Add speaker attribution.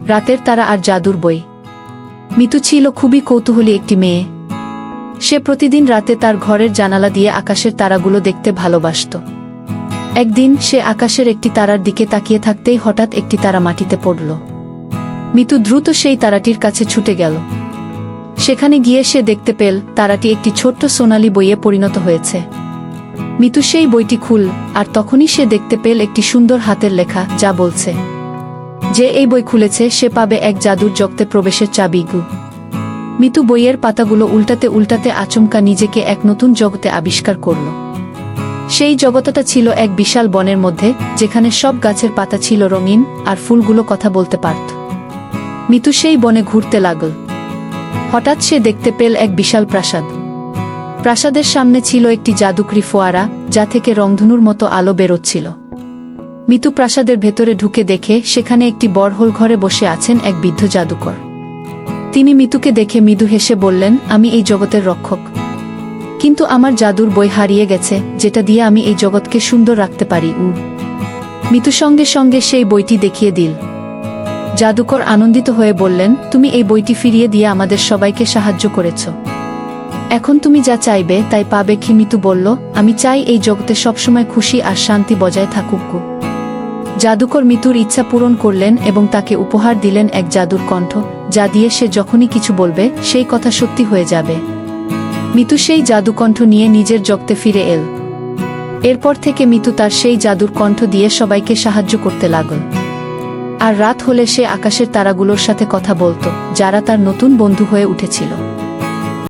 Speaker 1: রাতের তারা আর জাদুর বই। মিতু ছিল খুবই কৌতূহলী একটি মেয়ে। সে প্রতিদিন রাতে তার ঘরের জানালা দিয়ে আকাশের তারাগুলো দেখতে ভালোবাসত। একদিন সে আকাশের একটি তারার দিকে তাকিয়ে থাকতেই হঠাৎ একটি তারা মাটিতে পড়ল। মিতু দ্রুত সেই তারাটির কাছে ছুটে গেল। সেখানে গিয়ে সে দেখতে পেল তারাটি একটি ছোট্ট সোনালী বইয়ে পরিণত হয়েছে। মিতু সেই বইটি খুল, আর তখনই সে দেখতে পেল একটি সুন্দর হাতের লেখা, যা বলছে যে এই বই খুলেছে সে পাবে এক জাদুর জগতে প্রবেশের চাবি। মিতু বইয়ের পাতাগুলো উল্টাতে উল্টাতে আচমকা নিজেকে এক নতুন জগতে আবিষ্কার করল। সেই জগতটা ছিল এক বিশাল বনের মধ্যে, যেখানে সব গাছের পাতা ছিল রঙিন আর ফুলগুলো কথা বলতে পারত। মিতু সেই বনে ঘুরতে লাগল। হঠাৎ সে দেখতে পেল এক বিশাল প্রাসাদ। প্রাসাদের সামনে ছিল একটি জাদুকরি ফোয়ারা, যা থেকে রংধনুর মতো আলো বেরোচ্ছিল। মিতু প্রাসাদের ভেতরে ঢুকে দেখে সেখানে একটি বড় ঘরে বসে আছেন এক বৃদ্ধ জাদুকর। তিনি মিতুকে দেখে মৃদু হেসে বললেন, আমি এই জগতের রক্ষক, কিন্তু আমার জাদুর বই হারিয়ে গেছে, যেটা দিয়ে আমি এই জগৎকে সুন্দর রাখতে পারি। মিতু সঙ্গে সঙ্গে সেই বইটি দেখিয়ে দিল। জাদুকর আনন্দিত হয়ে বললেন, তুমি এই বইটি ফিরিয়ে দিয়ে আমাদের সবাইকে সাহায্য করেছ। এখন তুমি যা চাইবে তাই পাবে। মিতু বলল, আমি চাই এই জগতে সবসময় খুশি আর শান্তি বজায় থাকুক। জাদুকর মিতুর ইচ্ছা পূরণ করলেন এবং তাকে উপহার দিলেন এক জাদুর কণ্ঠ, যা দিয়ে সে যখনই কিছু বলবে সেই কথা সত্যি হয়ে যাবে। মিতু সেই জাদুকণ্ঠ নিয়ে নিজের জগতে ফিরে এল। এরপর থেকে মিতু তার সেই জাদুর কণ্ঠ দিয়ে সবাইকে সাহায্য করতে লাগল। আর রাত হলে সে আকাশের তারাগুলোর সাথে কথা বলতো, যারা তার নতুন বন্ধু হয়ে উঠেছিল।